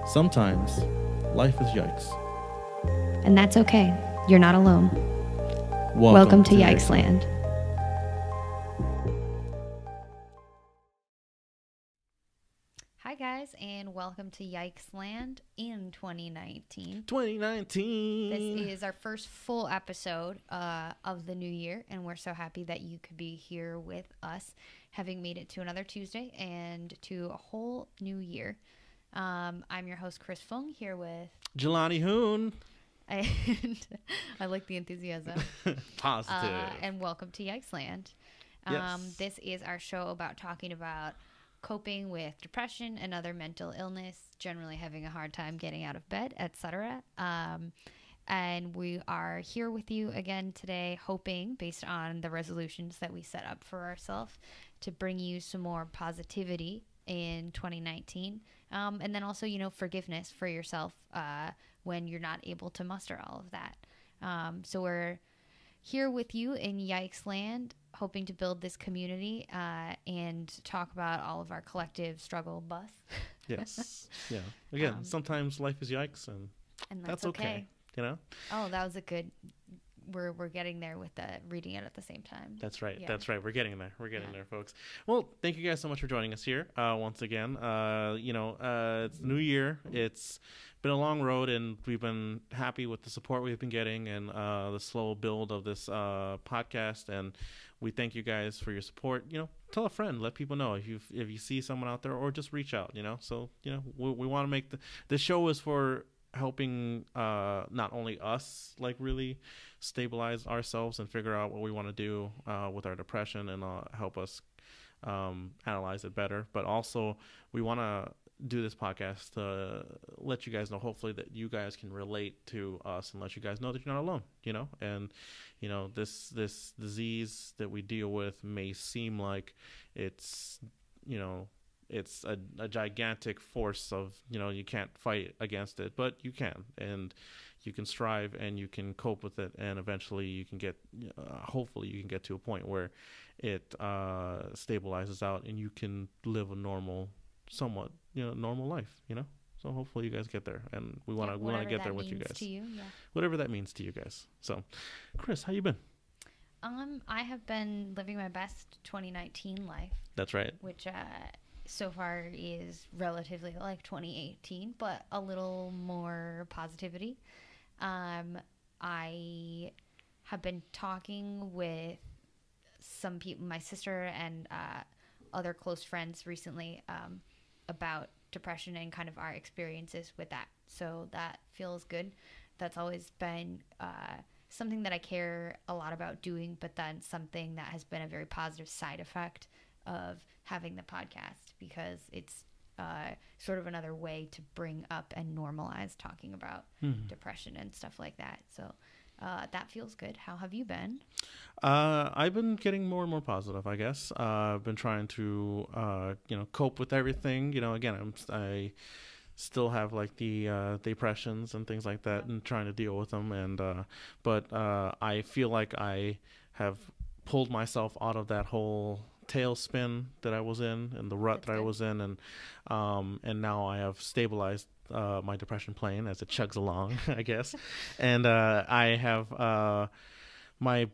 Sometimes life is yikes. And that's okay. You're not alone. Welcome to Yikesland. Hi guys, and welcome to Yikesland in 2019. 2019. This is our first full episode of the new year, and we're so happy that you could be here with us, having made it to another Tuesday and to a whole new year. I'm your host, Chris Fung, here with Jelani Hoon. And I like the enthusiasm. Positive. And welcome to Yikesland. Yes. This is our show about talking about coping with depression and other mental illness, generally having a hard time getting out of bed, etc. And we are here with you again today, hoping, based on the resolutions that we set up for ourselves, to bring you some more positivity in 2019. And then also, forgiveness for yourself when you're not able to muster all of that. So we're here with you in Yikesland, hoping to build this community and talk about all of our collective struggle bus. Yes. Yeah. Again, sometimes life is yikes, and that's okay. Oh, that was a good... We're getting there with the reading it at the same time. That's right. Yeah. That's right. We're getting there. We're getting there, folks. Well, thank you guys so much for joining us here once again. It's New Year. It's been a long road, and we've been happy with the support we've been getting and the slow build of this podcast. And we thank you guys for your support. Tell a friend, let people know if you see someone out there, or just reach out. So we want to make this show is for helping not only us really stabilize ourselves and figure out what we want to do with our depression and help us analyze it better, but also we want to do this podcast to let you guys know, hopefully, that you guys can relate to us and let you guys know that you're not alone, and this disease that we deal with may seem like it's it's a gigantic force of, you can't fight against it, but you can, and you can strive and you can cope with it. And eventually you can get, hopefully you can get to a point where it stabilizes out and you can live a normal, somewhat, normal life, So hopefully you guys get there, and we want to get there with you guys. Whatever that means to you guys. So, Chris, how you been? I have been living my best 2019 life. That's right. Which, so far is relatively like 2018, but a little more positivity. I have been talking with some people, my sister and other close friends recently, about depression and kind of our experiences with that. So that feels good. That's always been something that I care a lot about doing, but then something that has been a very positive side effect of having the podcast, because it's sort of another way to bring up and normalize talking about depression and stuff like that. So that feels good. How have you been? I've been getting more and more positive, I guess. I've been trying to cope with everything. Again, I still have the depressions and things like that, and trying to deal with them. And but I feel like I have pulled myself out of that whole tailspin that I was in and the rut that I was in, and now I have stabilized my depression plane as it chugs along, I guess. And I have my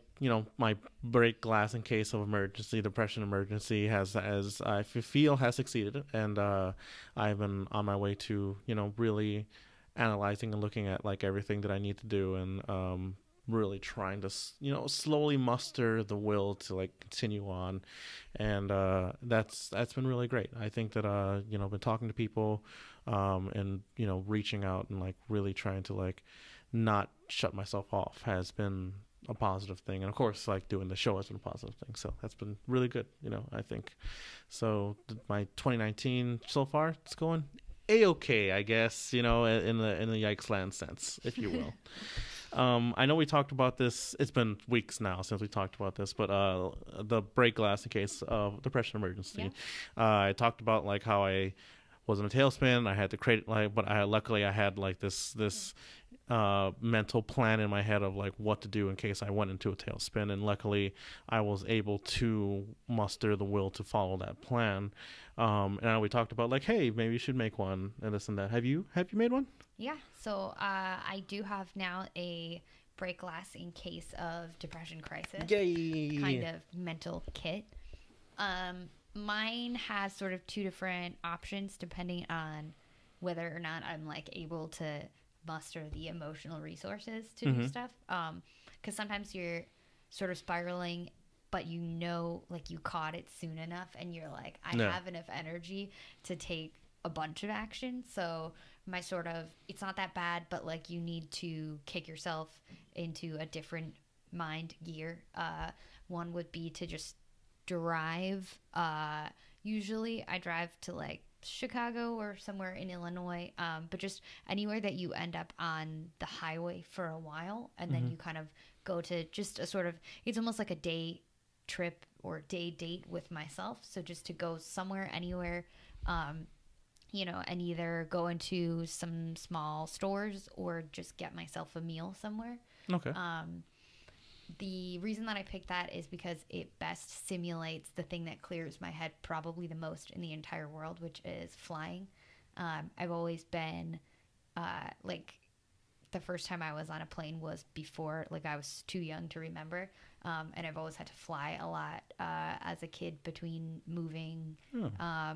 break glass in case of emergency, depression emergency has I feel has succeeded, and I've been on my way to really analyzing and looking at everything that I need to do, and really trying to slowly muster the will to continue on, and that's been really great. I think that been talking to people and reaching out and really trying to not shut myself off has been a positive thing. And of course doing the show has been a positive thing, so that's been really good. I think so. My 2019 so far, it's going a-okay, I guess, in the Yikesland sense, if you will. I know we talked about this. It's been weeks now since we talked about this, but the break glass in case of depression emergency. Yeah. I talked about how I was in a tailspin. I had to create but luckily I had this mental plan in my head of like what to do in case I went into a tailspin, and luckily I was able to muster the will to follow that plan. And we talked about like, hey, maybe you should make one and this and that. Have you made one? Yeah. So I do have now a break glass in case of depression crisis Yay! kind of mental kit. Mine has sort of two different options depending on whether or not I'm like able to muster the emotional resources to do stuff. Because sometimes you're sort of spiraling, but you know, like you caught it soon enough, and you're like, I have enough energy to take a bunch of action. So my sort of, it's not that bad, but like you need to kick yourself into a different mind gear. One would be to just drive. Usually I drive to like Chicago or somewhere in Illinois, but just anywhere that you end up on the highway for a while, and then you kind of go to just a sort of, it's almost like a day trip or day date with myself. So just to go somewhere, anywhere, and either go into some small stores or just get myself a meal somewhere. Okay. The reason that I picked that is because it best simulates the thing that clears my head probably the most in the entire world, which is flying. I've always been like, the first time I was on a plane was before, like I was too young to remember. And I've always had to fly a lot as a kid between moving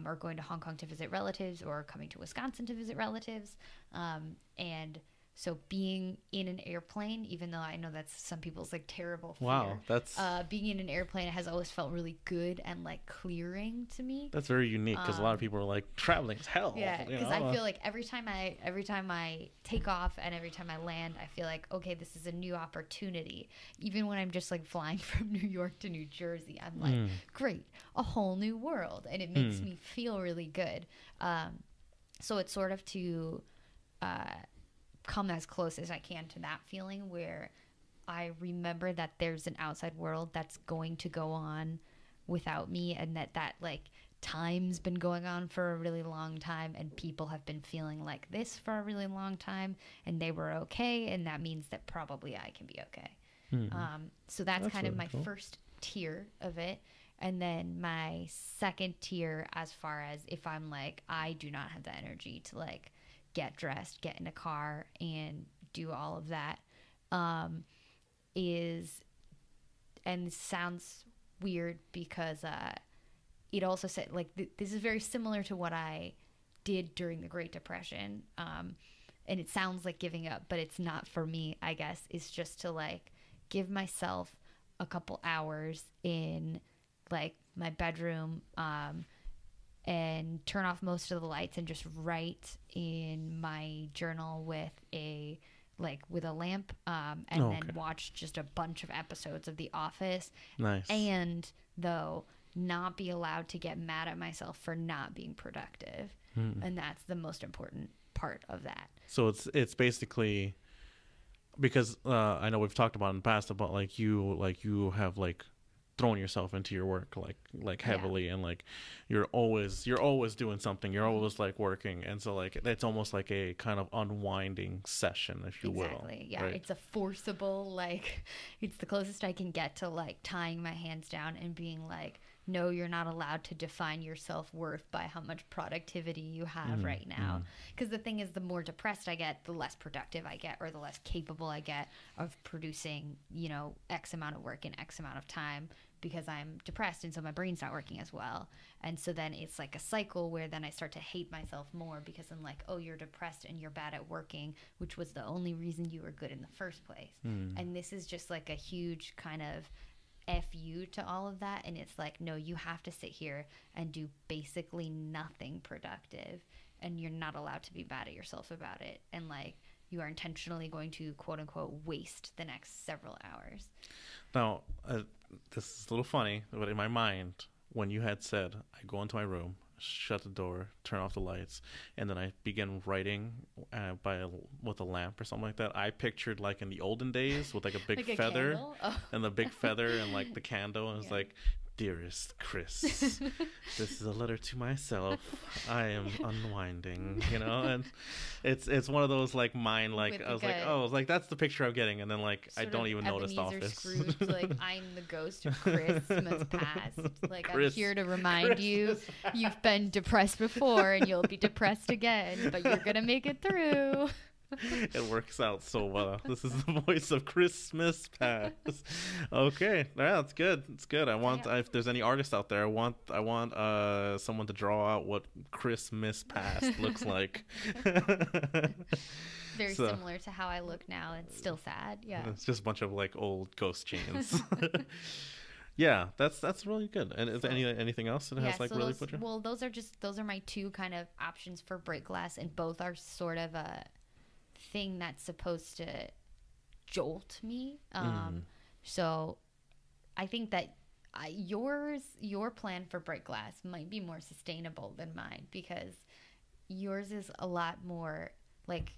or going to Hong Kong to visit relatives or coming to Wisconsin to visit relatives. And so being in an airplane, even though I know that's some people's like terrible fear. Wow, that's being in an airplane has always felt really good and like clearing to me. that's very unique because a lot of people are like, traveling is hell. Yeah, because I feel like every time I take off and every time I land, I feel like, okay, this is a new opportunity. Even when I'm just like flying from New York to New Jersey, I'm like, great, a whole new world, and it makes me feel really good. So it's sort of to come as close as I can to that feeling where I remember that there's an outside world that's going to go on without me, and that like time's been going on for a really long time, and people have been feeling like this for a really long time, and they were okay, and that means that probably I can be okay. So that's kind of really my cool. first tier of it. And then my second tier, as far as if I'm like, I do not have the energy to like get dressed, get in a car, and do all of that, is, and this sounds weird because it also said like this is very similar to what I did during the Great Depression, and it sounds like giving up, but it's not for me. I guess it's just to like give myself a couple hours in like my bedroom, and turn off most of the lights and just write in my journal with a lamp, and then watch just a bunch of episodes of The Office. Nice. And though not be allowed to get mad at myself for not being productive. And that's the most important part of that. So it's basically because I know we've talked about in the past about like you have like thrown yourself into your work like heavily, and like you're always doing something, you're always like working, and so like it's almost like a kind of unwinding session, if you will. Exactly. Yeah, right? It's a forcible, like, it's the closest I can get to like tying my hands down and being like, no, you're not allowed to define your self-worth by how much productivity you have right now. Because the thing is, the more depressed I get, the less productive I get, or the less capable I get of producing, X amount of work in X amount of time, because I'm depressed, and so my brain's not working as well. And so then it's like a cycle where then I start to hate myself more, because I'm like, oh, you're depressed and you're bad at working, which was the only reason you were good in the first place. And this is just like a huge kind of F you to all of that. And it's like, no, you have to sit here and do basically nothing productive, and you're not allowed to be mad at yourself about it. And like, you are intentionally going to quote unquote waste the next several hours. Now, this is a little funny, but in my mind, when you had said, I go into my room, shut the door, turn off the lights, and then I begin writing with a lamp or something like that, I pictured like in the olden days with like a big Like a feather candle? Oh. and the big feather and like the candle, and it's like Dearest Chris, this is a letter to myself. I am unwinding, and it's one of those like mine, like I was like, oh, like that's the picture I'm getting, and then like I don't even notice the office. Scrooge, like I'm the ghost of Christmas past. Like I'm here to remind you, you've been depressed before, and you'll be depressed again, but you're gonna make it through. It works out so well. This is the voice of Christmas past. Okay, yeah, that's good. It's good. I want if there's any artists out there, I want someone to draw out what Christmas past looks like. Very similar to how I look now. It's still sad. Yeah, it's just a bunch of like old ghost chains. Yeah, that's really good. And is there anything else that has like really put you? Well, those are my two kind of options for break glass, and both are sort of a thing that's supposed to jolt me. So I think that your plan for break glass might be more sustainable than mine, because yours is a lot more like,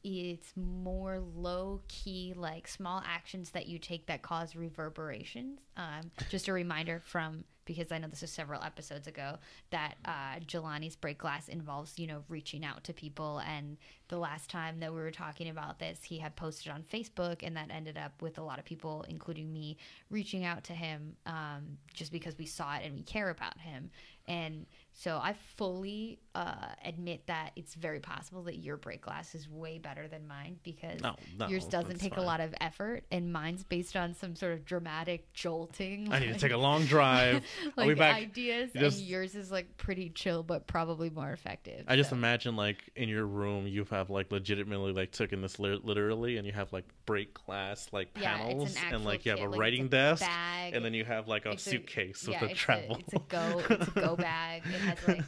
it's more low key, like small actions that you take that cause reverberations. Just a reminder because I know this was several episodes ago, that Jelani's break glass involves, reaching out to people. And the last time that we were talking about this, he had posted on Facebook, and that ended up with a lot of people, including me, reaching out to him just because we saw it and we care about him. And so I fully admit that it's very possible that your break glass is way better than mine, because yours doesn't take a lot of effort, and mine's based on some sort of dramatic jolting. I need to take a long drive. Like, I'll be back. Ideas, and yours is like pretty chill, but probably more effective. I just imagine like in your room you have like legitimately like taken this literally, and you have like break glass like panels, and like you have a writing desk, bag, and then you have like a suitcase with the travel. It's a go bag. It has like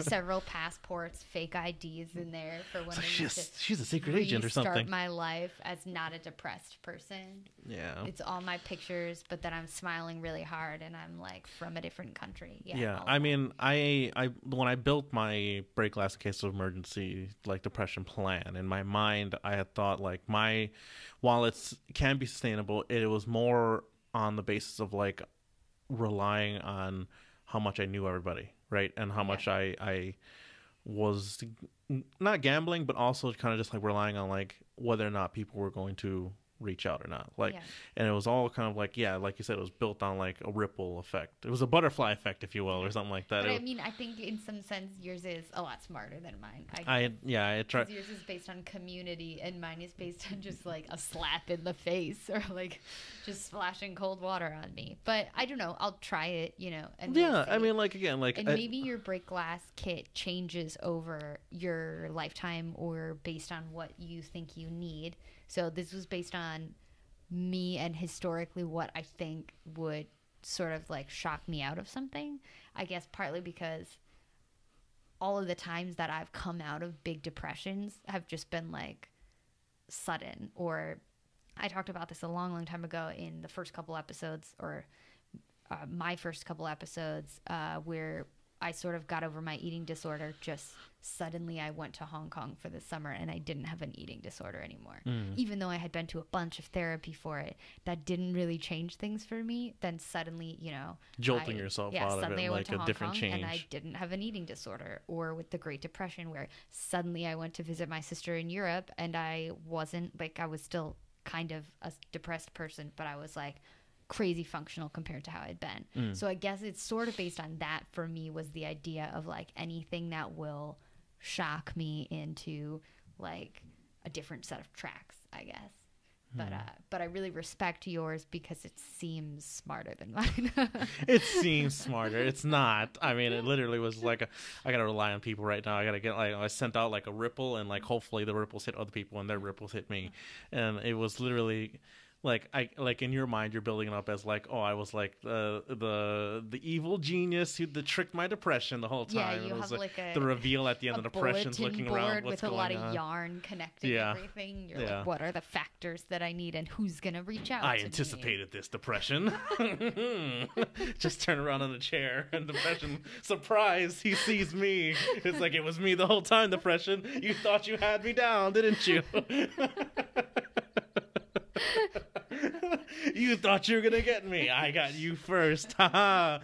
several passports, fake IDs in there for when she's a secret agent or something. Start my life as not a depressed person. Yeah, it's all my pictures, but then I'm smiling really hard, and I'm like from a different country. Yeah. I mean, I when I built my break glass in case of emergency like depression plan, in my mind I had thought like while it can be sustainable, it was more on the basis of like relying on how much I knew everybody, right? And how much I was not gambling, but also kind of just like relying on like whether or not people were going to reach out or not, and it was all kind of like, like you said, it was built on like a ripple effect. It was a butterfly effect, if you will, or something like that. But I think in some sense yours is a lot smarter than mine. I try. Yours is based on community, and mine is based on just like a slap in the face, or like just splashing cold water on me. But I don't know. I'll try it, and I mean, like again, like, and maybe your break glass kit changes over your lifetime or based on what you think you need. So this was based on me and historically what I think would sort of like shock me out of something. I guess partly because all of the times that I've come out of big depressions have just been like sudden. Or I talked about this a long, long time ago in the first couple episodes, or my first couple episodes, where I sort of got over my eating disorder. Just suddenly I went to Hong Kong for the summer, and I didn't have an eating disorder anymore. Even though I had been to a bunch of therapy for it, that didn't really change things for me. Then suddenly, jolting yourself out of it, like a different change. And I didn't have an eating disorder. Or with the Great Depression, where suddenly I went to visit my sister in Europe, and I wasn't like, I was still kind of a depressed person, but I was like crazy functional compared to how I'd been. So I guess it's sort of based on that for me, was the idea of like anything that will shock me into like a different set of tracks, I guess. But I really respect yours because it seems smarter than mine. It seems smarter. It's not. I mean, it literally was like I gotta rely on people right now. I gotta get like, I sent out like a ripple, and like hopefully the ripples hit other people and their ripples hit me. And it was literally like, like in your mind you're building it up as like, oh, I was like the evil genius who tricked my depression the whole time. Yeah, you it was have like the reveal at the end of depression's looking around what's with a lot going of on. yarn connecting everything. You're like, what are the factors that I need, and who's gonna reach out? I anticipated this depression. Just turn around on the chair, and depression, surprise, he sees me. It's like, it was me the whole time, depression. You thought you had me down, didn't you? You thought you were gonna get me. I got you first. I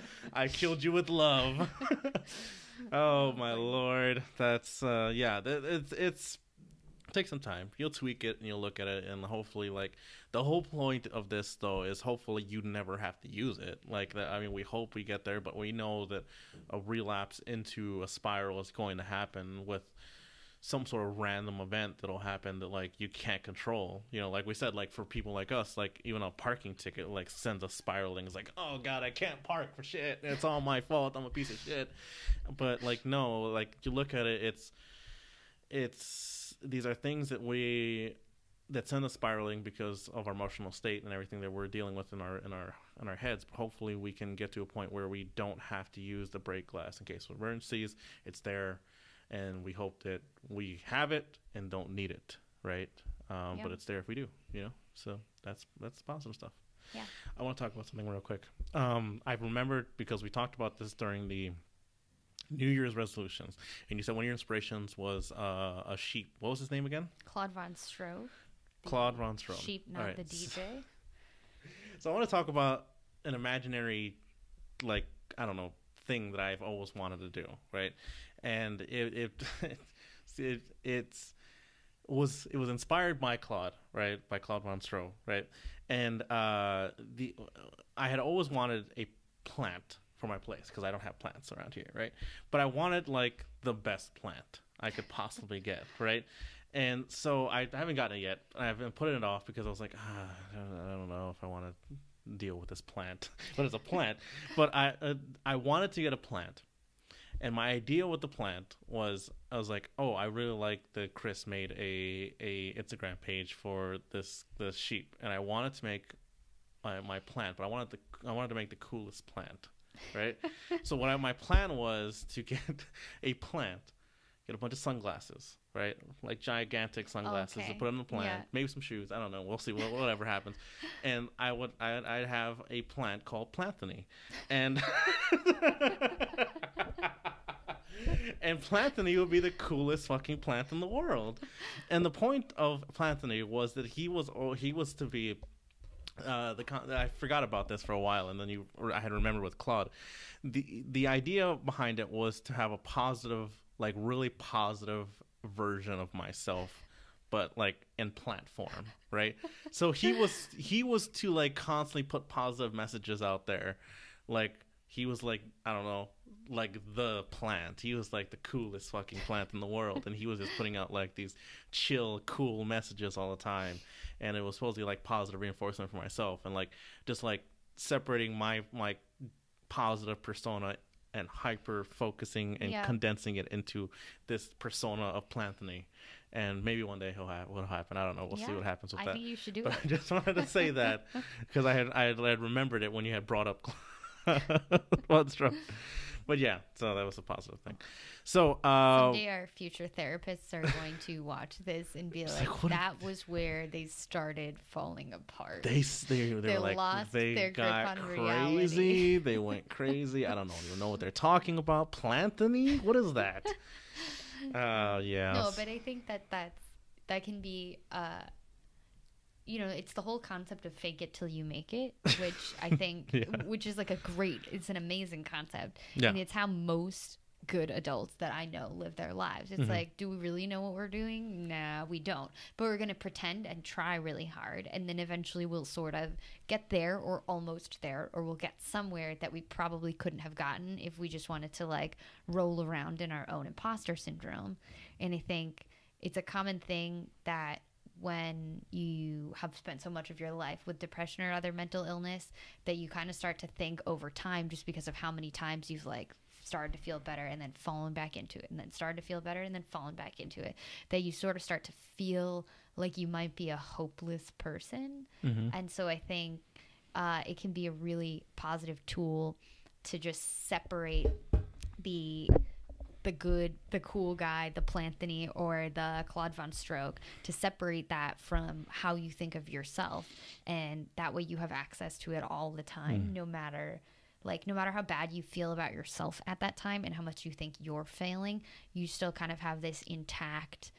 killed you with love. Oh my lord. That's yeah. It's take some time. You'll tweak it and you'll look at it, and hopefully, like, the whole point of this though is hopefully you never have to use it. Like that. I mean, we hope we get there, but we know that a relapse into a spiral is going to happen with some sort of random event that'll happen that, like, you can't control. You know, like we said, like, for people like us, like, even a parking ticket, like, sends us spiraling. It's like, oh god, I can't park for shit, it's all my fault, I'm a piece of shit. But like, no, like, you look at it, it's these are things that send us spiraling because of our emotional state and everything that we're dealing with in our heads. But hopefully we can get to a point where we don't have to use the break glass in case of emergencies. It's there, and we hope that we have it and don't need it, right? But it's there if we do, you know. So that's positive stuff. Yeah. I want to talk about something real quick. I remembered because we talked about this during the New Year's resolutions, and you said one of your inspirations was a sheep. What was his name again? Claude Von Stroh. Claude Von Stroh. Sheep, not right. The DJ. So I want to talk about an imaginary, like, I don't know, thing that I've always wanted to do, right? And it was inspired by Claude, right? By Claude Von Stroh, right? And I had always wanted a plant for my place because I don't have plants around here, right? But I wanted, like, the best plant I could possibly get, right? And so I haven't gotten it yet. I've been putting it off because I was like, I don't know if I want to deal with this plant. But it's a plant. But I wanted to get a plant. And my idea with the plant was, I was like, oh, I really like that Chris made a Instagram page for this sheep, and I wanted to make my plant, but I wanted to make the coolest plant, right? So my plan was to get a plant, get a bunch of sunglasses, right? Like gigantic sunglasses, to put on the plant, maybe some shoes. I don't know. We'll see whatever happens. And I'd have a plant called Planthony, and and Planthony would be the coolest fucking plant in the world. And the point of Planthony was that he was to be I forgot about this for a while, and then I had remembered with Claude. The idea behind it was to have a positive, like, really positive version of myself, but, like, in plant form, right? So he was to, like, constantly put positive messages out there. Like, he was, like, I don't know, like, the plant. He was, like, the coolest fucking plant in the world, and he was just putting out, like, these chill, cool messages all the time. And it was supposed to be, like, positive reinforcement for myself, and, like, just, like, separating my positive persona and hyper focusing and condensing it into this persona of Planthony. And maybe one day will happen. I don't know. We'll see what happens with that. I think you should do but it. I just wanted to say that because I had remembered it when you had brought up Bloodstruck. But yeah, so that was a positive thing. So someday our future therapists are going to watch this and be like, that was where they started falling apart. They were like, lost they their got grip on crazy. reality. They went crazy. I don't even know what they're talking about. Planthony? What is that? Yeah. No, but I think that can be it's the whole concept of fake it till you make it, which I think which is like it's an amazing concept. Yeah. And it's how most good adults that I know live their lives. It's like, do we really know what we're doing? Nah, we don't. But we're going to pretend and try really hard, and then eventually we'll sort of get there or almost there, or we'll get somewhere that we probably couldn't have gotten if we just wanted to, like, roll around in our own imposter syndrome. And I think it's a common thing that when you have spent so much of your life with depression or other mental illness, that you kind of start to think over time, just because of how many times you've, like, started to feel better and then fallen back into it, and then started to feel better and then fallen back into it, that you sort of start to feel like you might be a hopeless person. And so I think it can be a really positive tool to just separate the cool guy, the Planthony, or the Claude Von Stroh, to separate that from how you think of yourself. And that way you have access to it all the time, no matter how bad you feel about yourself at that time and how much you think you're failing, you still kind of have this intact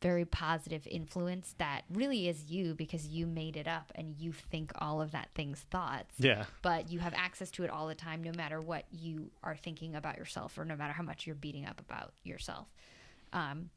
very positive influence that really is you because you made it up and you think all of that thing's thoughts. Yeah. But you have access to it all the time, no matter what you are thinking about yourself or no matter how much you're beating up about yourself.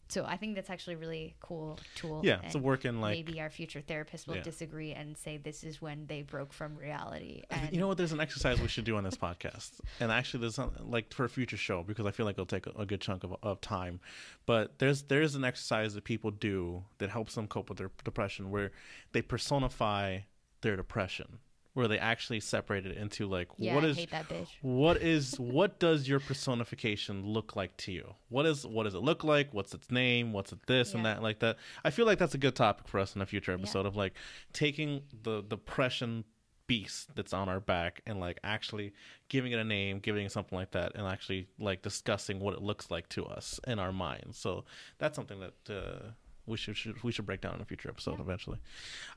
So I think that's actually a really cool tool. Yeah, it's a working like maybe our future therapist will Yeah. disagree and say this is when they broke from reality. And you know what? There's an exercise we should do on this podcast, and actually, there's like for a future show because I feel like it'll take a good chunk of time. But there's an exercise that people do that helps them cope with their depression, where they personify their depression, where they actually separate it into like yeah, what I is hate that bitch. what does your personification look like to you? What does it look like? What's its name? What's it this and Yeah. that like that? I feel like that's a good topic for us in a future episode of like taking the depression beast that's on our back and like actually giving it a name, giving it something like that, and actually like discussing what it looks like to us in our minds. So that's something that we should break down in a future episode eventually.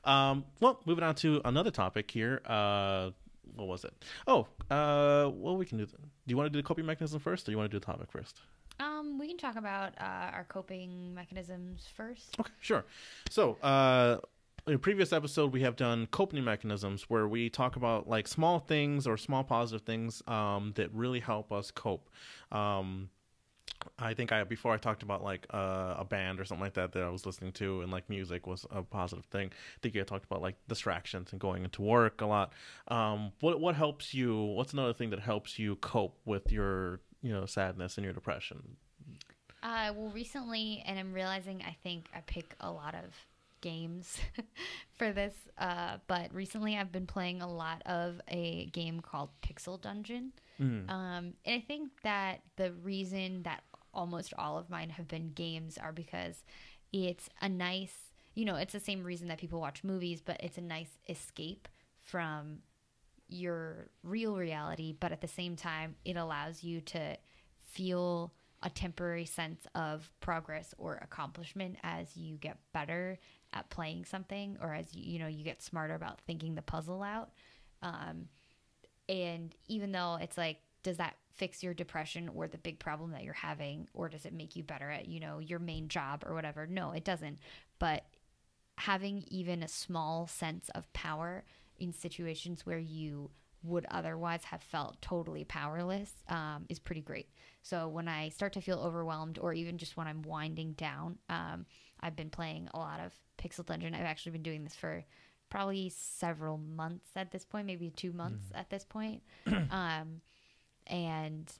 Well, moving on to another topic here. What was it? Oh, well, we can do. Do you want to do the coping mechanism first, or you want to do the topic first? We can talk about our coping mechanisms first. Okay, sure. So, in a previous episode, we have done coping mechanisms where we talk about like small things or small positive things that really help us cope. I think before I talked about like a band or something like that I was listening to, and like music was a positive thing. I think you talked about like distractions and going into work a lot. What helps you? What's another thing that helps you cope with your sadness and your depression? Well, recently, and I'm realizing I think I pick a lot of games for this, but recently I've been playing a lot of a game called Pixel Dungeon. And I think that the reason that almost all of mine have been games are because it's a nice, it's the same reason that people watch movies, but it's a nice escape from your real reality. But at the same time, it allows you to feel a temporary sense of progress or accomplishment as you get better at playing something, or as you get smarter about thinking the puzzle out. And even though it's like, does that fix your depression or the big problem that you're having, or does it make you better at, your main job or whatever? No, it doesn't. But having even a small sense of power in situations where you would otherwise have felt totally powerless is pretty great. So when I start to feel overwhelmed, or even just when I'm winding down, I've been playing a lot of Pixel Dungeon. I've actually been doing this for probably several months at this point, maybe 2 months at this point. And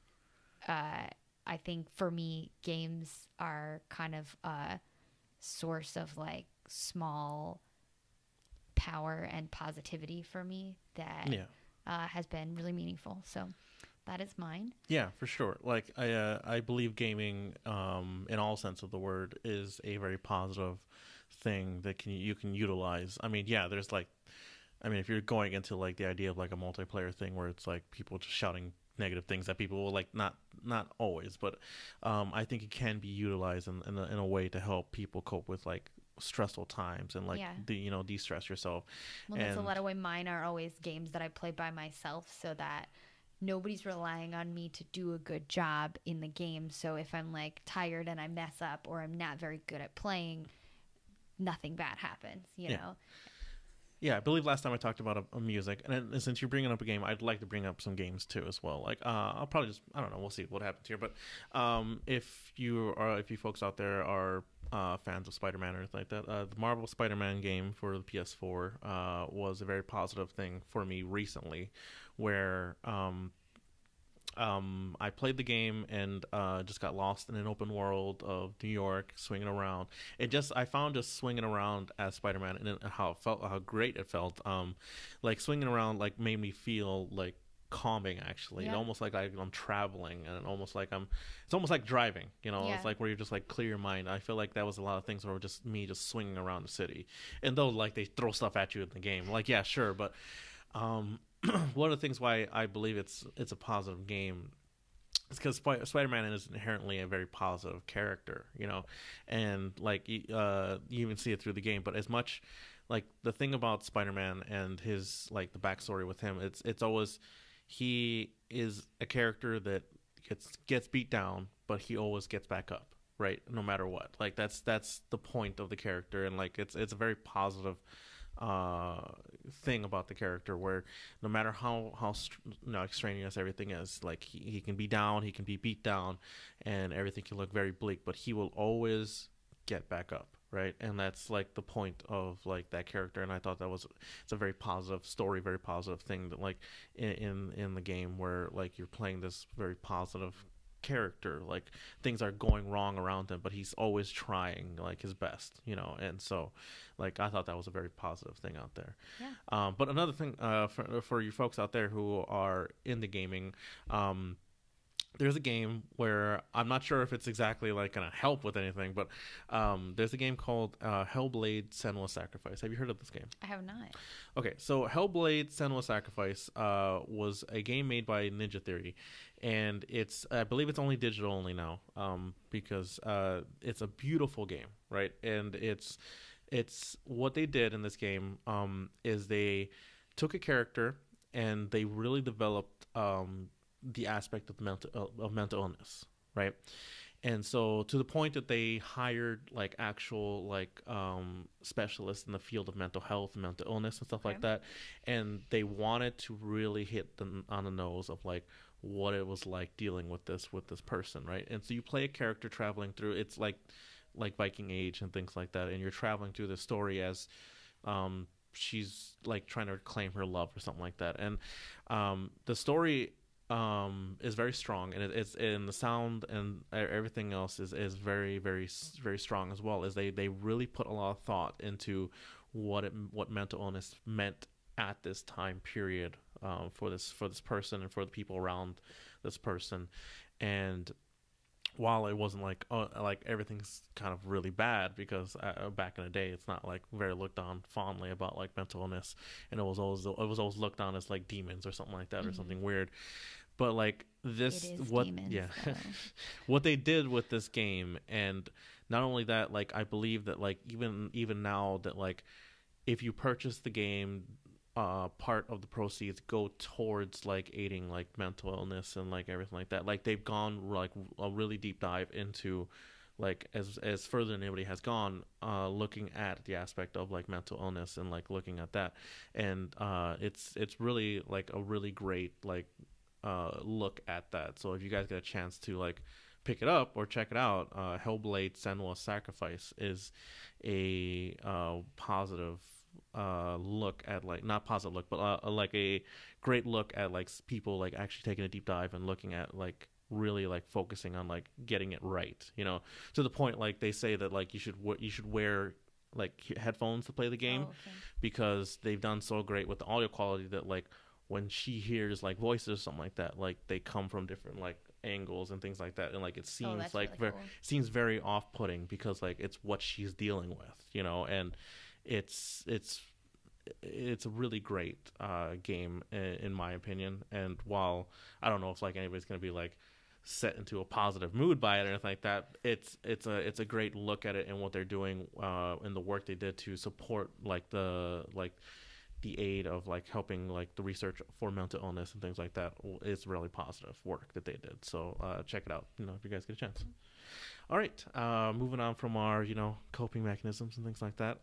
I think for me, games are kind of a source of like small power and positivity for me that has been really meaningful. So that is mine. Yeah, for sure. Like I believe gaming, in all sense of the word, is a very positive thing that you can utilize. I mean, yeah, there's like, if you're going into like the idea of like a multiplayer thing where it's like people just shouting negative things at people, like not always, but I think it can be utilized in a way to help people cope with like stressful times and like de-stress yourself. Well, that's a lot of way mine are always games that I play by myself, so that nobody's relying on me to do a good job in the game. So if I'm like tired and I mess up, or I'm not very good at playing, nothing bad happens, you know? Yeah, I believe last time I talked about a music, and since you're bringing up a game, I'd like to bring up some games too as well. Like, I'll probably just, I don't know, we'll see what happens here. But if you folks out there are fans of Spider-Man or anything like that, the Marvel Spider-Man game for the PS4 was a very positive thing for me recently, where I played the game and just got lost in an open world of New York, swinging around. I found just swinging around as Spider-Man and how great it felt. Like swinging around, like made me feel like calming. Actually, Yeah. almost like I'm traveling, and almost like it's almost like driving. Yeah. It's like where you just like clear your mind. I feel like that was a lot of things where just me just swinging around the city, and though like they throw stuff at you in the game, like yeah, sure, but. One of the things why I believe it's a positive game is because Spider-Man is inherently a very positive character, and like you even see it through the game. But as much like the thing about Spider-Man and his like the backstory with him, it's always he is a character that gets beat down, but he always gets back up. right? No matter what. Like that's the point of the character, and like it's a very positive uh thing about the character, where no matter extraneous everything is, like he can be down, he can be beat down, and everything can look very bleak, but he will always get back up, right? And that's like the point of like that character. And I thought that was, it's a very positive story, very positive thing that like in the game, where like you're playing this very positive character, like things are going wrong around him, but he's always trying like his best, and so like I thought that was a very positive thing out there. Yeah. But another thing, for you folks out there who are into gaming, there's a game where I'm not sure if it's exactly like gonna help with anything, but there's a game called Hellblade: Senua's Sacrifice. Have you heard of this game? I have not. Okay, so Hellblade: Senua's Sacrifice was a game made by Ninja Theory, and I believe it's only digital only now, because it's a beautiful game, right? And it's what they did in this game, is they took a character and they really developed the aspect of mental illness, right? And so to the point that they hired like actual like specialists in the field of mental health and mental illness and stuff Okay. like that, and they wanted to really hit them on the nose of like what it was like dealing with this person, right? And so you play a character traveling through, it's like Viking Age and things like that, and you're traveling through the story as she's like trying to claim her love or something like that. And the story is very strong, and it's in the sound and everything else is very very very strong as well. As they really put a lot of thought into what mental illness meant at this time period, for this person and for the people around this person. And while it wasn't like everything's kind of really bad, because back in the day it's not like very looked on fondly about like mental illness, and it was always looked on as like demons or something like that, or something weird. But like this, It is what demons, yeah though. what they did with this game. And not only that, like I believe that like even now that like if you purchase the game, part of the proceeds go towards like aiding like mental illness and like everything like that. Like they've gone like a really deep dive into, like as further than anybody has gone, looking at the aspect of like mental illness and like looking at that. And it's really like a really great like look at that. So if you guys get a chance to like pick it up or check it out, Hellblade: Senua's Sacrifice is a positive look at, like, not positive look, but like a great look at like people like actually taking a deep dive and looking at like really like focusing on like getting it right, to the point like they say that like you should wear like headphones to play the game, Oh, okay. because they've done so great with the audio quality that like when she hears like voices or something like that, like they come from different like angles and things like that, and like it Oh, seems that's like really cool. seems very off-putting, because like it's what she's dealing with, and it's it's a really great game in my opinion. And while I don't know if like anybody's gonna be like set into a positive mood by it or anything like that, it's a great look at it and what they're doing, and the work they did to support like the aid of like helping like the research for mental illness and things like that. Is really positive work that they did. So check it out, if you guys get a chance. All right, moving on from our coping mechanisms and things like that.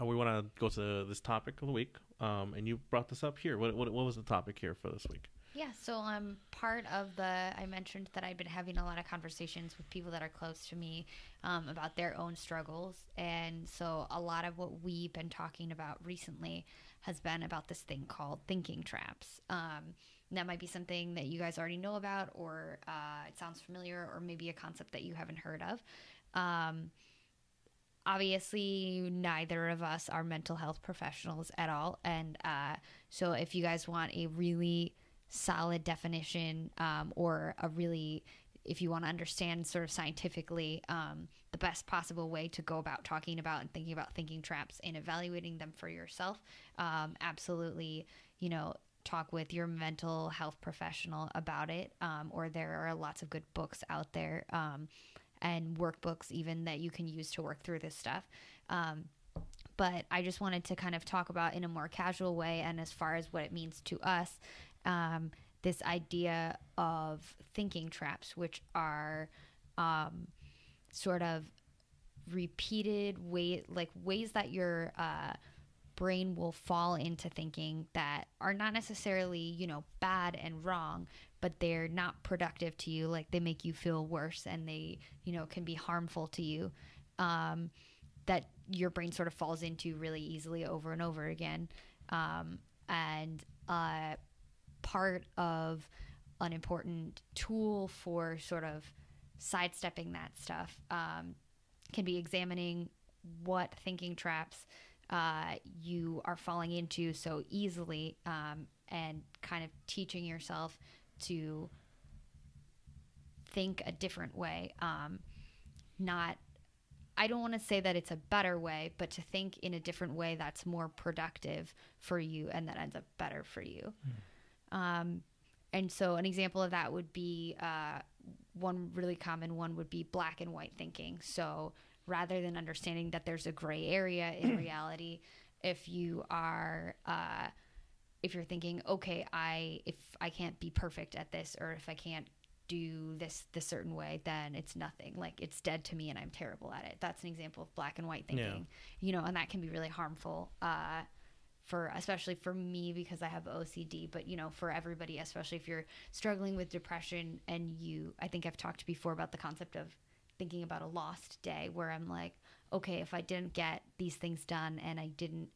We want to go to this topic of the week, and you brought this up here. What was the topic here for this week? Yeah, so I mentioned that I've been having a lot of conversations with people that are close to me about their own struggles. And so a lot of what we've been talking about recently has been about this thing called thinking traps. That might be something that you guys already know about, or it sounds familiar, or maybe a concept that you haven't heard of. Obviously, neither of us are mental health professionals at all. And so if you guys want a really solid definition, or if you want to understand sort of scientifically the best possible way to go about talking about and thinking about thinking traps and evaluating them for yourself, absolutely, talk with your mental health professional about it. Or there are lots of good books out there, and workbooks even, that you can use to work through this stuff. But I just wanted to kind of talk about in a more casual way, and as far as what it means to us, this idea of thinking traps, which are sort of repeated ways that your brain will fall into thinking that are not necessarily, bad and wrong, but they're not productive to you. Like, they make you feel worse, and they, can be harmful to you. That your brain sort of falls into really easily over and over again. And part of an important tool for sort of sidestepping that stuff can be examining what thinking traps you are falling into so easily, and kind of teaching yourself to think a different way. Not I don't want to say that it's a better way, but to think in a different way that's more productive for you and that ends up better for you. And so an example of that would be one really common one would be black and white thinking. So rather than understanding that there's a gray area in reality, if you are if you're thinking, okay, if I can't be perfect at this, or if I can't do this certain way, then it's nothing. Like, it's dead to me and I'm terrible at it. That's an example of black and white thinking. And that can be really harmful especially for me, because I have OCD, but for everybody, especially if you're struggling with depression. And I think I've talked before about the concept of thinking about a lost day, where I'm like, okay, if I didn't get these things done and I didn't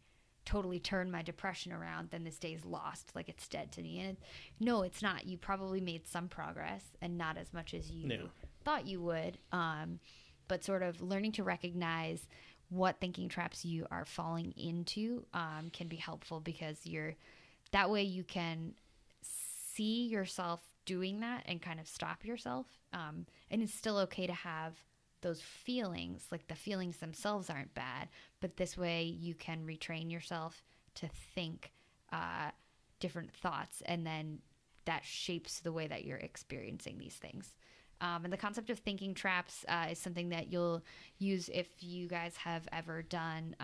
totally turn my depression around, then this day's lost. Like, it's dead to me. And no, it's not. You probably made some progress, and not as much as you thought you would. But sort of learning to recognize what thinking traps you are falling into can be helpful, because that way you can see yourself doing that and kind of stop yourself. And it's still okay to have those feelings. Like, the feelings themselves aren't bad, but this way you can retrain yourself to think different thoughts, and then that shapes the way that you're experiencing these things. And the concept of thinking traps is something that you'll use if you guys have ever done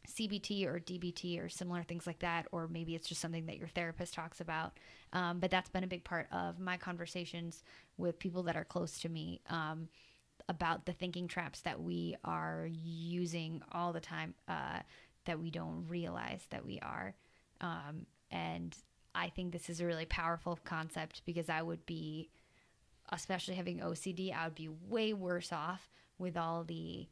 CBT or DBT or similar things like that, or maybe it's just something that your therapist talks about. But that's been a big part of my conversations with people that are close to me, about the thinking traps that we are using all the time, that we don't realize that we are. And I think this is a really powerful concept, because I would be, especially having OCD, I would be way worse off with all the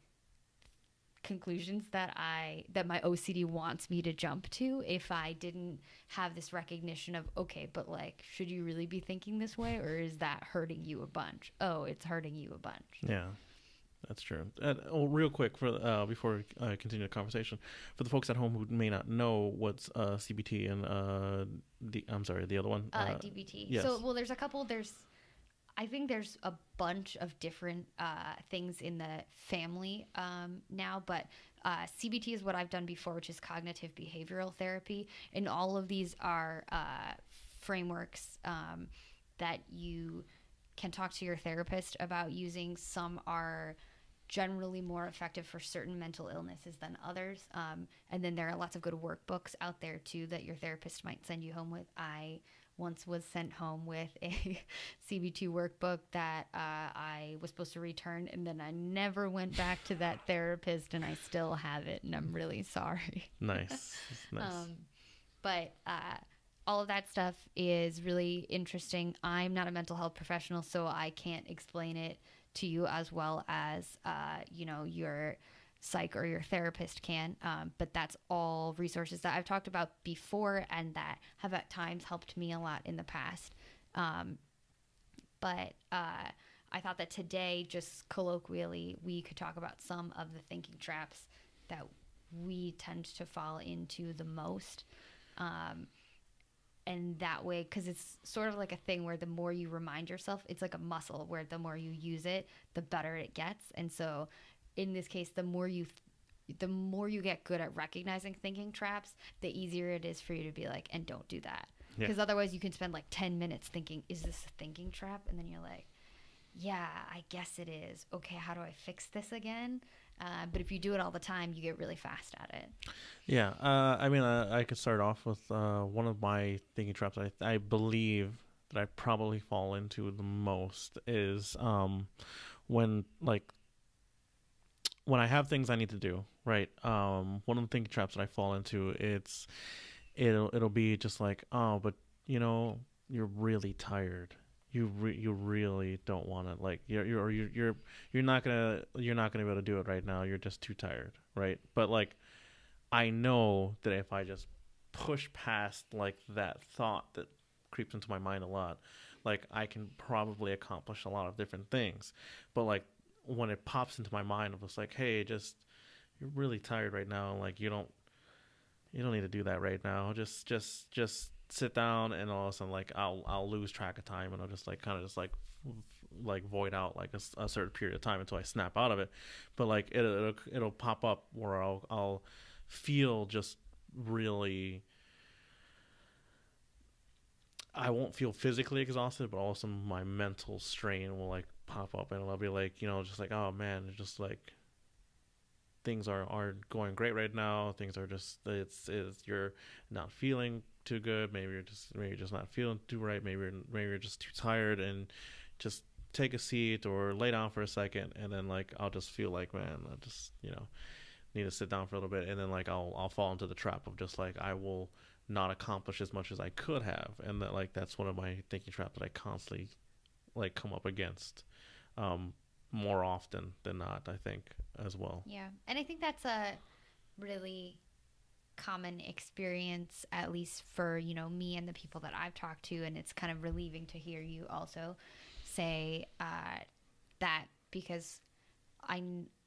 conclusions that my OCD wants me to jump to, if I didn't have this recognition of, okay, but like, should you really be thinking this way, or is that hurting you a bunch? Oh, it's hurting you a bunch. Yeah, that's true. Real quick, before I continue the conversation, for the folks at home who may not know what's CBT and the other one, DBT. Yes. So, there's a couple. I think there's a bunch of different things in the family now, but CBT is what I've done before, which is cognitive behavioral therapy. And all of these are frameworks that you can talk to your therapist about using. Some are generally more effective for certain mental illnesses than others. And then there are lots of good workbooks out there, too, that your therapist might send you home with. I once was sent home with a CBT workbook that I was supposed to return, and then I never went back to that therapist, and I still have it, and I'm really sorry. Nice. Nice. But all of that stuff is really interesting. I'm not a mental health professional, so I can't explain it to you as well as your psych or your therapist can, but that's all resources that I've talked about before and that have at times helped me a lot in the past. But I thought that today, just colloquially, we could talk about some of the thinking traps that we tend to fall into the most. And that way, because it's sort of like a thing where the more you remind yourself, it's like a muscle where the more you use it, the better it gets. And so in this case, the more you get good at recognizing thinking traps, the easier it is for you to be like, and don't do that. Because otherwise you can spend like 10 minutes thinking, is this a thinking trap? And then you're like, yeah, I guess it is. Okay, how do I fix this again? But if you do it all the time, you get really fast at it. Yeah. I could start off with one of my thinking traps I believe that I probably fall into the most is when, like, when I have things I need to do, right? One of the thinking traps that I fall into, it'll be just like, oh, but you know, you're really tired. You really don't want to, like, you're not gonna be able to do it right now. You're just too tired, right? But like, I know that if I just push past like that thought that creeps into my mind a lot, like I can probably accomplish a lot of different things. But like when it pops into my mind, I'm just like, hey, just you're really tired right now. Like you don't need to do that right now. Just sit down, and all of a sudden, like I'll lose track of time, and I'll just like kind of just like void out like a certain period of time until I snap out of it. But like it'll pop up where I'll feel just really. I won't feel physically exhausted, but also my mental strain will like pop up, and I'll be like, just like, oh man, it's just like things aren't going great right now. Things are just it's you're not feeling too good. Maybe you're just not feeling too right. Maybe you're just too tired, and just take a seat or lay down for a second, and then like I'll just feel like, man, I just need to sit down for a little bit, and then like I'll fall into the trap of just like I will not accomplish as much as I could have, and that like that's one of my thinking traps that I constantly like come up against, um, more often than not. I think as well. Yeah. And I think that's a really common experience, at least for, me and the people that I've talked to. And it's kind of relieving to hear you also say that, because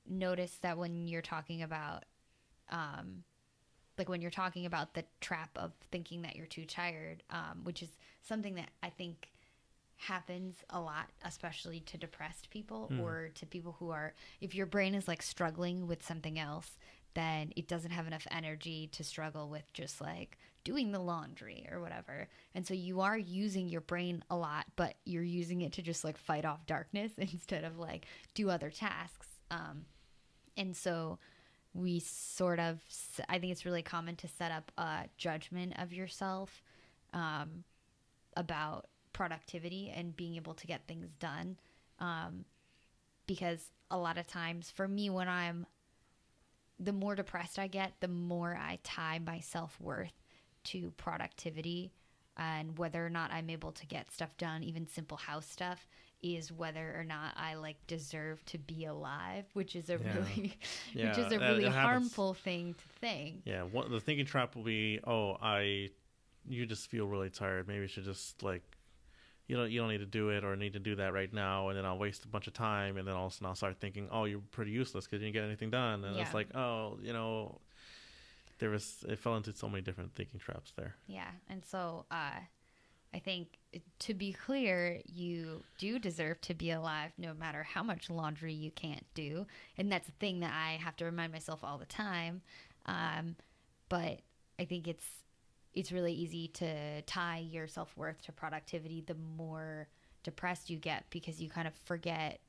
noticed that when you're talking about, like when you're talking about the trap of thinking that you're too tired, which is something that I think happens a lot, especially to depressed people or to people who are, if your brain is like struggling with something else, then it doesn't have enough energy to struggle with just like doing the laundry or whatever. And so you are using your brain a lot, but you're using it to just like fight off darkness instead of like do other tasks. And so we sort of, I think it's really common to set up a judgment of yourself about productivity and being able to get things done. Because a lot of times for me, the more depressed I get, the more I tie my self-worth to productivity, and whether or not I'm able to get stuff done, even simple house stuff, is whether or not I like deserve to be alive, which is a really, which is a really harmful thing to think. Yeah, what the thinking trap will be, you just feel really tired. Maybe you should just like, you don't need to do it or need to do that right now, and then I'll waste a bunch of time, and then all of a sudden I'll start thinking, oh, you're pretty useless because you didn't get anything done, and it's like, oh, it fell into so many different thinking traps there. Yeah, and so I think, to be clear, you do deserve to be alive no matter how much laundry you can't do. And that's a thing that I have to remind myself all the time. But I think it's really easy to tie your self-worth to productivity the more depressed you get, because you kind of forget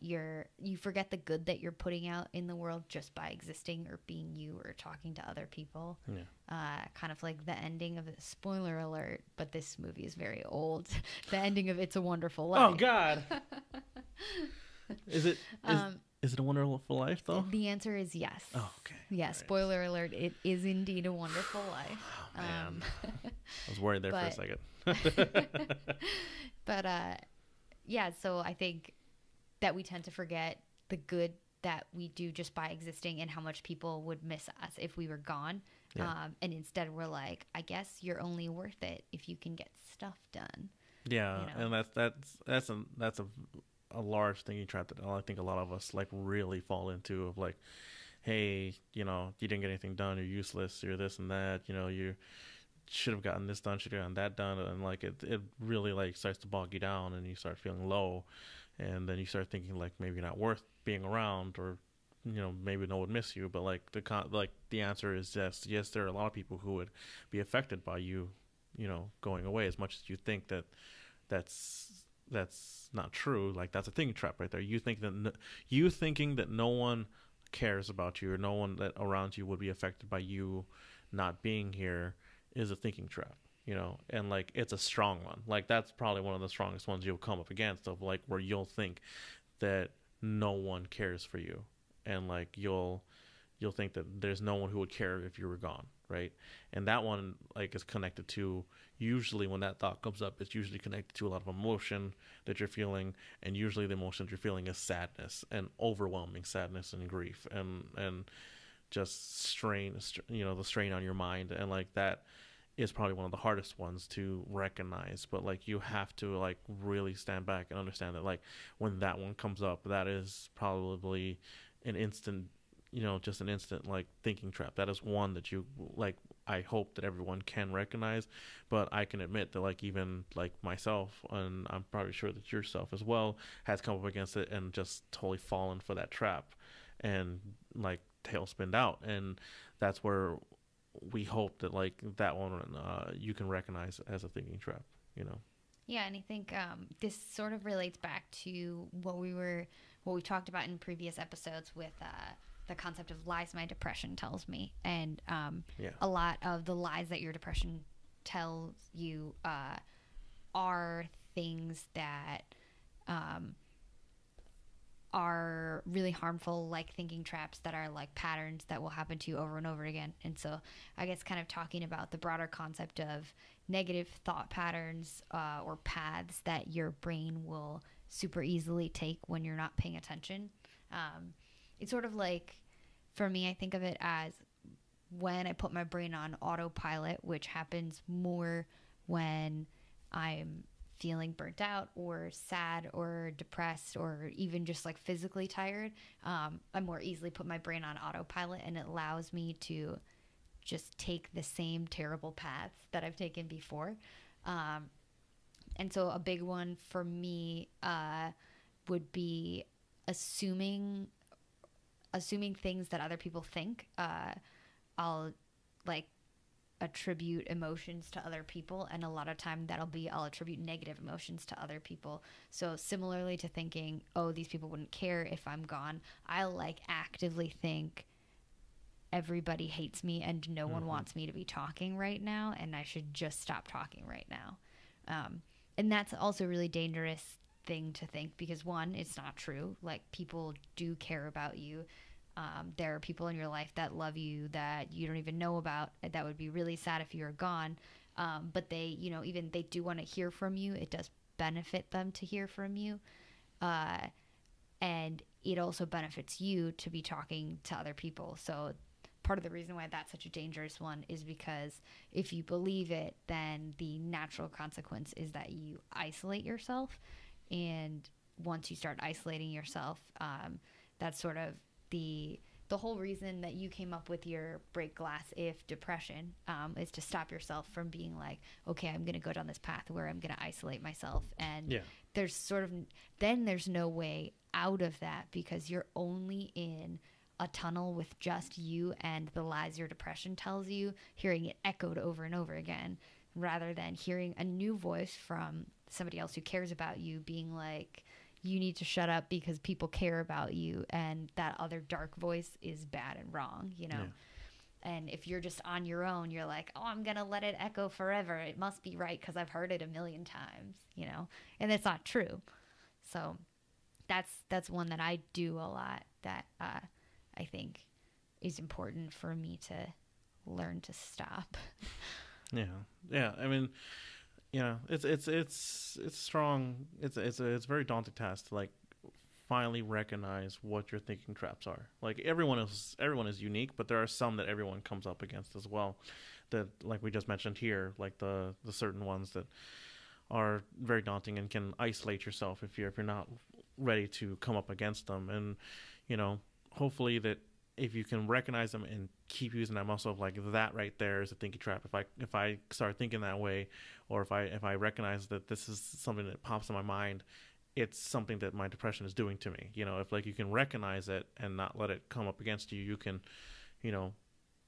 you forget the good that you're putting out in the world just by existing or being you or talking to other people. Yeah. Kind of like the ending of spoiler alert, but this movie is very old. The ending of It's a Wonderful Life. Oh God. Is it a Wonderful Life though? The answer is yes. Oh, okay. Yeah, right. Spoiler alert, it is indeed a wonderful life. Oh, man. I was worried there for a second. But yeah, so I think that we tend to forget the good that we do just by existing, and how much people would miss us if we were gone. Yeah. And instead we're like, I guess you're only worth it if you can get stuff done. Yeah, and that's a large thinking trap that I think a lot of us like really fall into, of like, hey, you didn't get anything done, you're useless, you're this and that, you should have gotten this done, should have gotten that done, and like it really like starts to bog you down, and you start feeling low. And then you start thinking like maybe you're not worth being around, or maybe no one would miss you. But like the answer is yes. Yes, there are a lot of people who would be affected by you, going away. As much as you think that's not true, like that's a thinking trap right there. You thinking that no one cares about you, or no one that around you would be affected by you not being here, is a thinking trap. And like it's a strong one. Like that's probably one of the strongest ones you'll come up against, of like where you'll think that no one cares for you, and like you'll think that there's no one who would care if you were gone, right? And that one like is connected to, usually when that thought comes up, it's usually connected to a lot of emotion that you're feeling, and usually the emotion that you're feeling is sadness, and overwhelming sadness and grief, and just strain, the strain on your mind, and like that is probably one of the hardest ones to recognize. But like you have to like really stand back and understand that like when that one comes up, that is probably an instant, just an instant like thinking trap. That is one that you like, I hope that everyone can recognize. But I can admit that like even like myself, and I'm probably sure that yourself as well, has come up against it and just totally fallen for that trap and like tailspinned out. And that's where we hope that like that one you can recognize as a thinking trap, you know. Yeah, and I think this sort of relates back to what we talked about in previous episodes with the concept of lies my depression tells me, and Yeah. a lot of the lies that your depression tells you are things that um, are really harmful, like thinking traps that are like patterns that will happen to you over and over again. And so I guess kind of talking about the broader concept of negative thought patterns or paths that your brain will super easily take when you're not paying attention. It's sort of like, for me, I think of it as when I put my brain on autopilot, which happens more when I'm feeling burnt out or sad or depressed or even just like physically tired. I more easily put my brain on autopilot, and it allows me to just take the same terrible paths that I've taken before. And so a big one for me would be assuming things that other people think. I'll like attribute emotions to other people, and a lot of time I'll attribute negative emotions to other people. So similarly to thinking, oh, these people wouldn't care if I'm gone, I'll like actively think everybody hates me and no one wants me to be talking right now, and I should just stop talking right now. And that's also a really dangerous thing to think, because one, it's not true. Like, people do care about you. There are people in your life that love you that you don't even know about, that would be really sad if you were gone. But they, even they do want to hear from you. It does benefit them to hear from you. And it also benefits you to be talking to other people. So part of the reason why that's such a dangerous one is because if you believe it, then the natural consequence is that you isolate yourself. And once you start isolating yourself, that's sort of the whole reason that you came up with your break glass if depression, is to stop yourself from being like, okay, I'm going to go down this path where I'm going to isolate myself. And there's no way out of that, because you're only in a tunnel with just you and the lies your depression tells you, hearing it echoed over and over again, rather than hearing a new voice from somebody else who cares about you being like, you need to shut up because people care about you, and that other dark voice is bad and wrong, Yeah. And if you're just on your own, you're like, oh, I'm going to let it echo forever. It must be right because I've heard it a million times, and it's not true. So that's one that I do a lot that I think is important for me to learn to stop. Yeah. I mean, it's strong. It's a very daunting task to like finally recognize what your thinking traps are. Like everyone is unique, but there are some that everyone comes up against as well. That, like we just mentioned here, like the certain ones that are very daunting and can isolate yourself if you're not ready to come up against them. And hopefully that if you can recognize them and keep using that muscle of like, that right there is a thinking trap. If I start thinking that way, or if I recognize that this is something that pops in my mind, it's something that my depression is doing to me. If like you can recognize it and not let it come up against you, you can,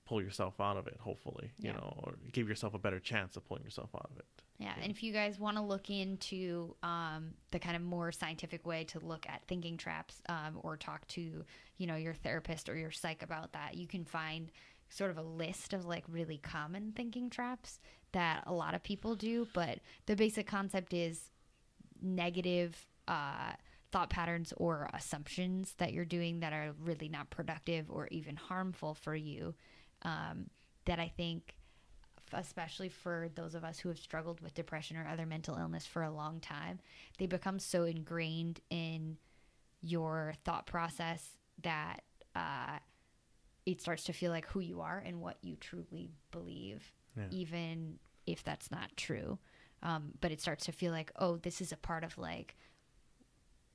pull yourself out of it, hopefully, or give yourself a better chance of pulling yourself out of it. Yeah, and if you guys want to look into the kind of more scientific way to look at thinking traps, or talk to, your therapist or your psych about that, you can find sort of a list of like really common thinking traps that a lot of people do. But the basic concept is negative thought patterns or assumptions that you're doing that are really not productive or even harmful for you, that I think, especially for those of us who have struggled with depression or other mental illness for a long time, they become so ingrained in your thought process that it starts to feel like who you are and what you truly believe, even if that's not true. But it starts to feel like, oh, this is a part of like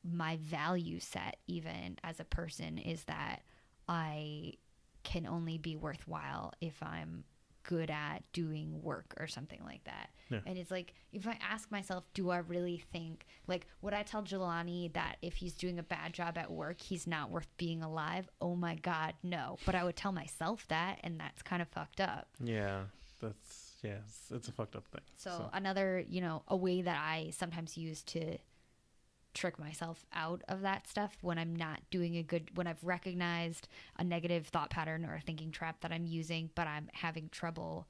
my value set, even as a person, is that I can only be worthwhile if I'm good at doing work or something like that. Yeah. And it's like, if I ask myself, do I really think, like, would I tell Jelani that if he's doing a bad job at work, he's not worth being alive? Oh my God, no. But I would tell myself that, and that's kind of fucked up. Yeah, it's a fucked up thing. So another, a way that I sometimes use to trick myself out of that stuff when I'm not doing when I've recognized a negative thought pattern or a thinking trap that I'm using, but I'm having trouble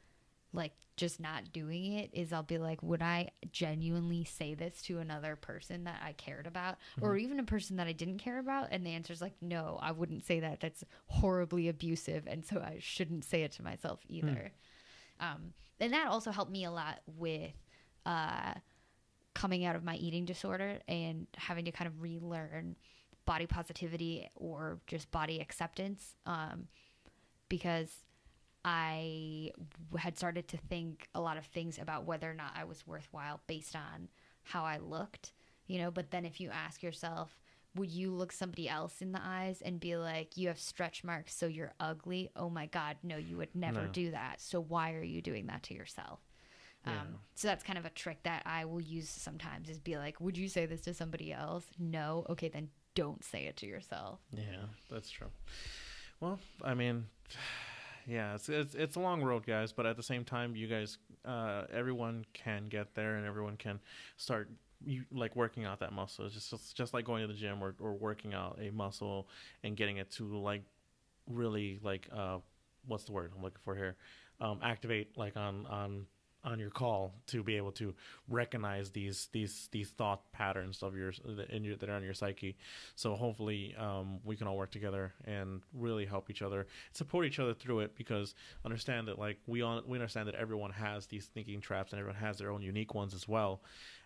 like just not doing it, is I'll be like, would I genuinely say this to another person that I cared about, or even a person that I didn't care about? And the answer is like, no, I wouldn't say that. That's horribly abusive, and so I shouldn't say it to myself either. And that also helped me a lot with coming out of my eating disorder and having to kind of relearn body positivity or just body acceptance, because I had started to think a lot of things about whether or not I was worthwhile based on how I looked, but then if you ask yourself, would you look somebody else in the eyes and be like, you have stretch marks, so you're ugly? Oh my God, no, you would never do that. So why are you doing that to yourself? So that's kind of a trick that I will use sometimes, is be like, would you say this to somebody else? No. Okay, then don't say it to yourself. Yeah, that's true. Well, I mean, yeah, it's a long road, guys, but at the same time, you guys, everyone can get there, and everyone can start working out that muscle. It's just like going to the gym or working out a muscle and getting it to like really like what's the word I'm looking for here? Activate like on your call to be able to recognize these thought patterns of yours that are on your psyche. So hopefully we can all work together and really help each other, support each other through it, because understand that like we understand that everyone has these thinking traps and everyone has their own unique ones as well.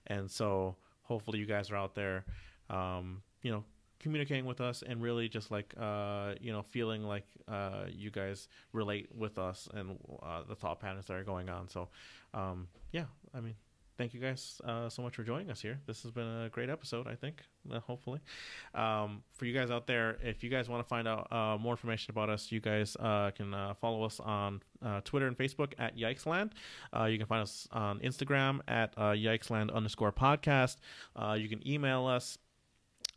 And so hopefully you guys are out there communicating with us and really just like feeling like you guys relate with us and the thought patterns that are going on. So I mean, thank you guys so much for joining us here. This has been a great episode, I think, hopefully. For you guys out there, if you guys want to find out more information about us, you guys can follow us on Twitter and Facebook at Yikesland. You can find us on Instagram at Yikesland_podcast. You can email us.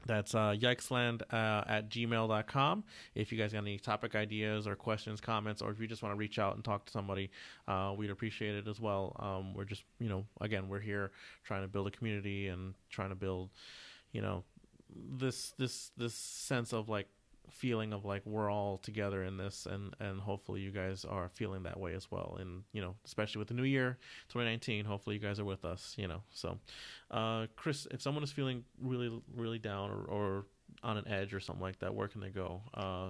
That's Yikesland at gmail.com. If you guys got any topic ideas or questions, comments, or if you just want to reach out and talk to somebody, we'd appreciate it as well. We're just, again, we're here trying to build a community and trying to build, this sense of like feeling of like we're all together in this, and hopefully you guys are feeling that way as well. And especially with the new year 2019, hopefully you guys are with us. So Chris, if someone is feeling really really down or on an edge or something like that, where can they go?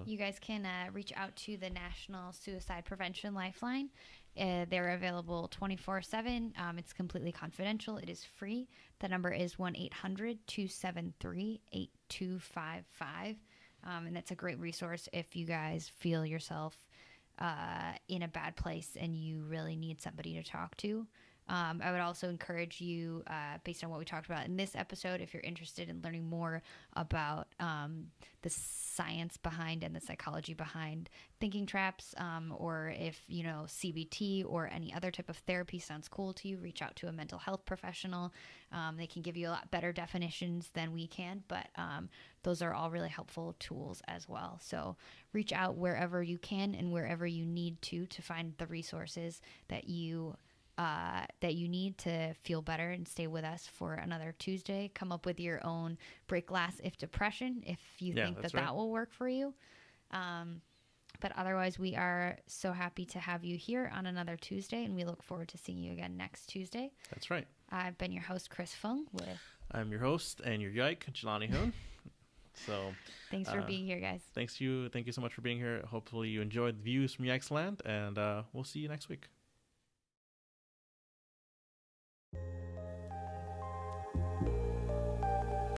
You guys can reach out to the National Suicide Prevention Lifeline. They're available 24/7. It's completely confidential. It is free. The number is 1-800-273-8255. And that's a great resource if you guys feel yourself in a bad place and you really need somebody to talk to. I would also encourage you, based on what we talked about in this episode, if you're interested in learning more about the science behind and the psychology behind thinking traps, or if, CBT or any other type of therapy sounds cool to you, reach out to a mental health professional. They can give you a lot better definitions than we can, but those are all really helpful tools as well. So reach out wherever you can and wherever you need to find the resources that you need to feel better and stay with us for another Tuesday. Come up with your own break glass if depression, if you think that will work for you. But otherwise, we are so happy to have you here on another Tuesday, and we look forward to seeing you again next Tuesday. That's right. I've been your host, Chris Fung, with I'm your host and your Yike, Jelani Hoon. So Thanks for being here, guys. Thank you so much for being here. Hopefully you enjoyed the views from Yikesland, and we'll see you next week.